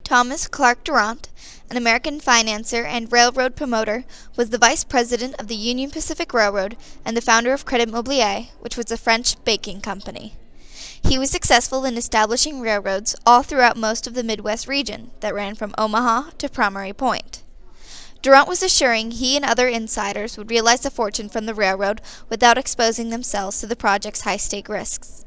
Thomas Clark Durant, an American financier and railroad promoter, was the vice president of the Union Pacific Railroad and the founder of Credit Mobilier, which was a French baking company. He was successful in establishing railroads all throughout most of the Midwest region that ran from Omaha to Primary Point. Durant was assuring he and other insiders would realize a fortune from the railroad without exposing themselves to the project's high-stake risks.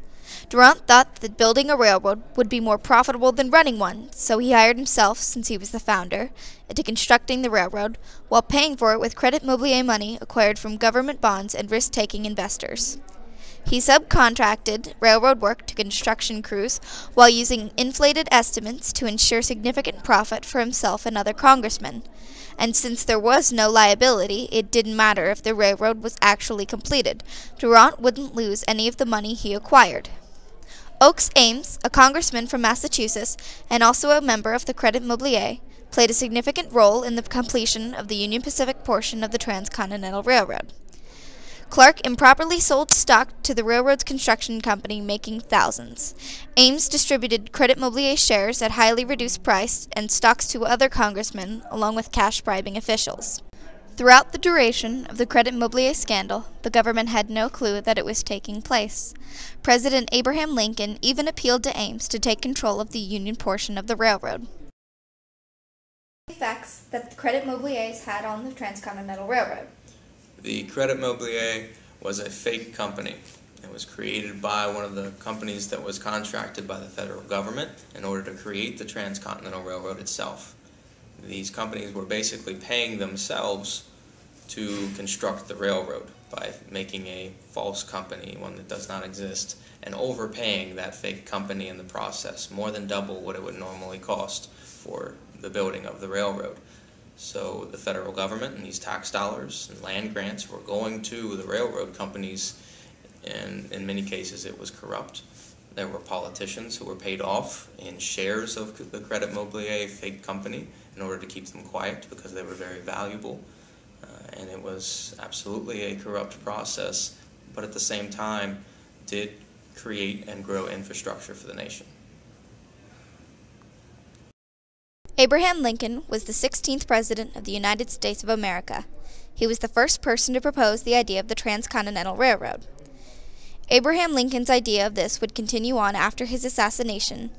Durant thought that building a railroad would be more profitable than running one, so he hired himself, since he was the founder, into constructing the railroad, while paying for it with Credit Mobilier money acquired from government bonds and risk-taking investors. He subcontracted railroad work to construction crews while using inflated estimates to ensure significant profit for himself and other congressmen. And since there was no liability, it didn't matter if the railroad was actually completed. Durant wouldn't lose any of the money he acquired. Oakes Ames, a congressman from Massachusetts and also a member of the Credit Mobilier, played a significant role in the completion of the Union Pacific portion of the Transcontinental Railroad. Clark improperly sold stock to the railroad's construction company, making thousands. Ames distributed Credit Mobilier shares at highly reduced price and stocks to other congressmen, along with cash bribing officials. Throughout the duration of the Credit Mobilier scandal, the government had no clue that it was taking place. President Abraham Lincoln even appealed to Ames to take control of the Union portion of the railroad. Effects that the Credit Mobiliers had on the Transcontinental Railroad. The Credit Mobilier was a fake company. It was created by one of the companies that was contracted by the federal government in order to create the Transcontinental Railroad itself. These companies were basically paying themselves to construct the railroad by making a false company, one that does not exist, and overpaying that fake company in the process, more than double what it would normally cost for the building of the railroad. So the federal government and these tax dollars and land grants were going to the railroad companies, and in many cases it was corrupt. There were politicians who were paid off in shares of the Credit Mobilier fake company in order to keep them quiet because they were very valuable. And it was absolutely a corrupt process, but at the same time did create and grow infrastructure for the nation. Abraham Lincoln was the 16th President of the United States of America. He was the first person to propose the idea of the Transcontinental Railroad. Abraham Lincoln's idea of this would continue on after his assassination,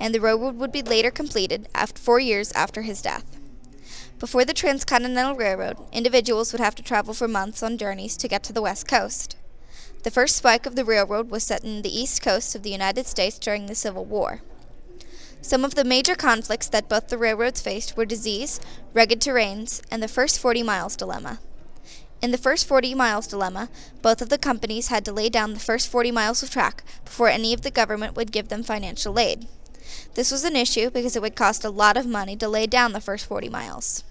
and the railroad would be later completed 4 years after his death. Before the Transcontinental Railroad, individuals would have to travel for months on journeys to get to the West Coast. The first spike of the railroad was set in the East Coast of the United States during the Civil War. Some of the major conflicts that both the railroads faced were disease, rugged terrains, and the first 40 miles dilemma. In the first 40 miles dilemma, both of the companies had to lay down the first 40 miles of track before any of the government would give them financial aid. This was an issue because it would cost a lot of money to lay down the first 40 miles.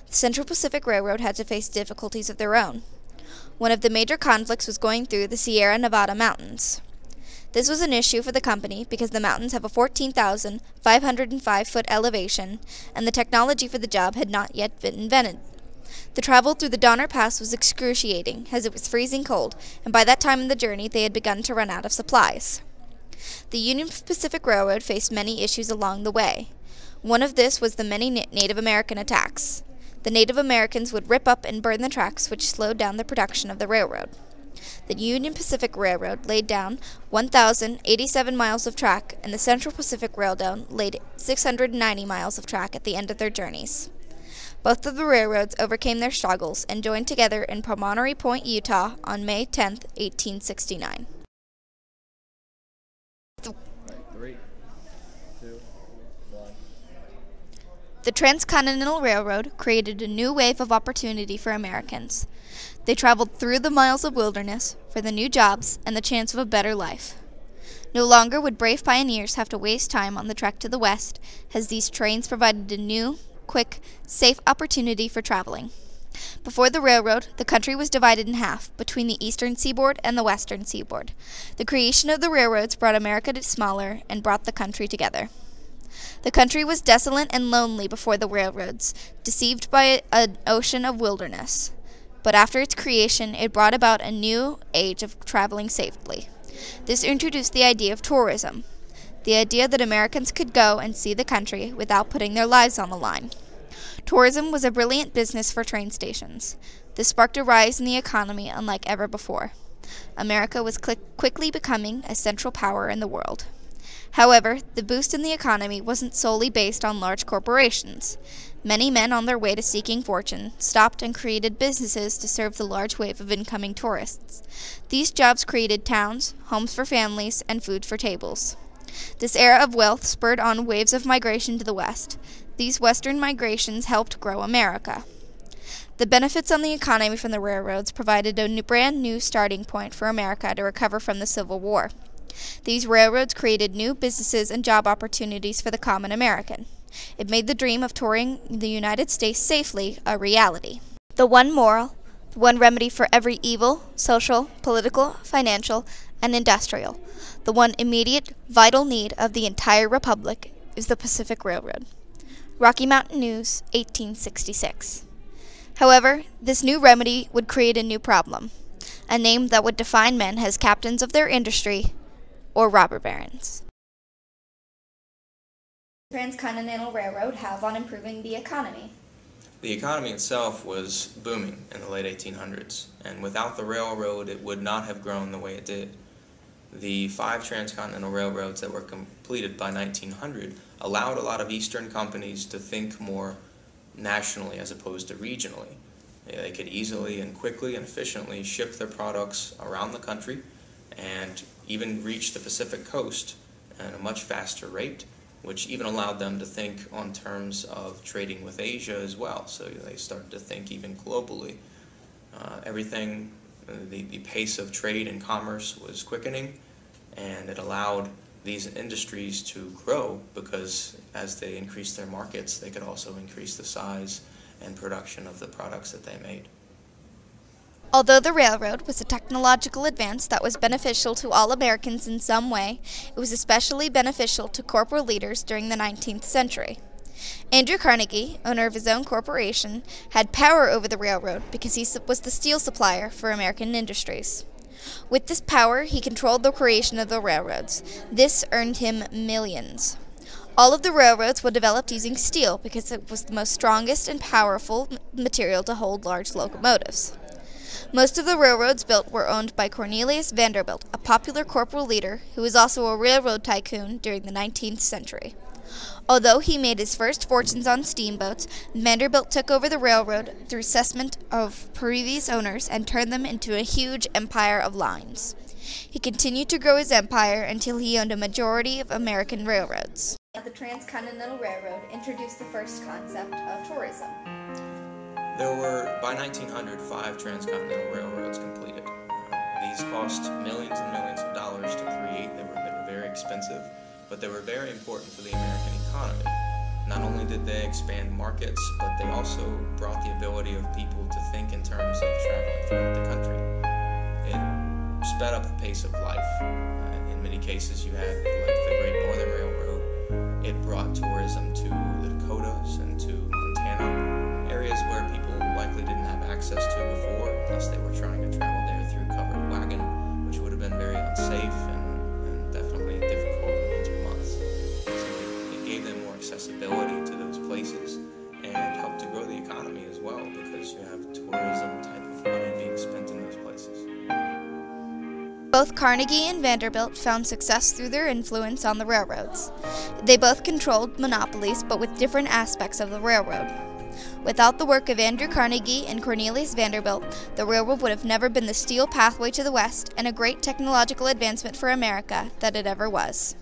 The Central Pacific Railroad had to face difficulties of their own. One of the major conflicts was going through the Sierra Nevada mountains. This was an issue for the company because the mountains have a 14,505-foot elevation, and the technology for the job had not yet been invented. The travel through the Donner Pass was excruciating, as it was freezing cold, and by that time in the journey they had begun to run out of supplies. The Union Pacific Railroad faced many issues along the way. One of this was the many Native American attacks. The Native Americans would rip up and burn the tracks, which slowed down the production of the railroad. The Union Pacific Railroad laid down 1,087 miles of track, and the Central Pacific Railroad laid 690 miles of track at the end of their journeys. Both of the railroads overcame their struggles and joined together in Primary Point, Utah on May 10, 1869. 3, 2, 1. The Transcontinental Railroad created a new wave of opportunity for Americans. They traveled through the miles of wilderness for the new jobs and the chance of a better life. No longer would brave pioneers have to waste time on the trek to the west, as these trains provided a new, quick, safe opportunity for traveling. Before the railroad, the country was divided in half between the eastern seaboard and the western seaboard. The creation of the railroads brought America to smaller and brought the country together. The country was desolate and lonely before the railroads, deceived by an ocean of wilderness. But after its creation, it brought about a new age of traveling safely. This introduced the idea of tourism. the idea that Americans could go and see the country without putting their lives on the line. Tourism was a brilliant business for train stations. This sparked a rise in the economy unlike ever before. America was quickly becoming a central power in the world. However, the boost in the economy wasn't solely based on large corporations. Many men on their way to seeking fortune stopped and created businesses to serve the large wave of incoming tourists. These jobs created towns, homes for families, and food for tables. This era of wealth spurred on waves of migration to the West. These western migrations helped grow America. The benefits on the economy from the railroads provided a brand new starting point for America to recover from the Civil War. These railroads created new businesses and job opportunities for the common American. It made the dream of touring the United States safely a reality. The one moral, the one remedy for every evil, social, political, financial, and industrial, the one immediate, vital need of the entire republic is the Pacific Railroad. Rocky Mountain News, 1866. However, this new remedy would create a new problem, a name that would define men as captains of their industry or robber barons. Transcontinental Railroad have on improving the economy. The economy itself was booming in the late 1800s, and without the railroad it would not have grown the way it did. The 5 transcontinental railroads that were completed by 1900 allowed a lot of eastern companies to think more nationally as opposed to regionally. They could easily and quickly and efficiently ship their products around the country and even reach the Pacific coast at a much faster rate, which even allowed them to think on terms of trading with Asia as well. So they started to think even globally. The pace of trade and commerce was quickening, and it allowed these industries to grow because as they increased their markets, they could also increase the size and production of the products that they made. Although the railroad was a technological advance that was beneficial to all Americans in some way, it was especially beneficial to corporate leaders during the 19th century. Andrew Carnegie, owner of his own corporation, had power over the railroad because he was the steel supplier for American industries. With this power, he controlled the creation of the railroads. This earned him millions. All of the railroads were developed using steel because it was the most strongest and powerful material to hold large locomotives. Most of the railroads built were owned by Cornelius Vanderbilt, a popular corporate leader who was also a railroad tycoon during the 19th century. Although he made his first fortunes on steamboats, Vanderbilt took over the railroad through cessment of previous owners and turned them into a huge empire of lines. He continued to grow his empire until he owned a majority of American railroads. The Transcontinental Railroad introduced the first concept of tourism. There were, by 1900, 5 transcontinental railroads completed. These cost millions and millions of dollars to create. They were very expensive, but they were very important for the American economy. Not only did they expand markets, but they also brought the ability of people to think in terms of traveling throughout the country. It sped up the pace of life. In many cases, you had like the Great Northern Railroad. It brought tourism to the Dakotas and to Montana, areas where people likely didn't have access to before, unless they were trying to travel there through covered wagon, which would have been very unsafe and definitely difficult in winter months. So it gave them more accessibility to those places and helped to grow the economy as well, because you have tourism type of money being spent in those places. Both Carnegie and Vanderbilt found success through their influence on the railroads. They both controlled monopolies, but with different aspects of the railroad. Without the work of Andrew Carnegie and Cornelius Vanderbilt, the railroad would have never been the steel pathway to the West and a great technological advancement for America that it ever was.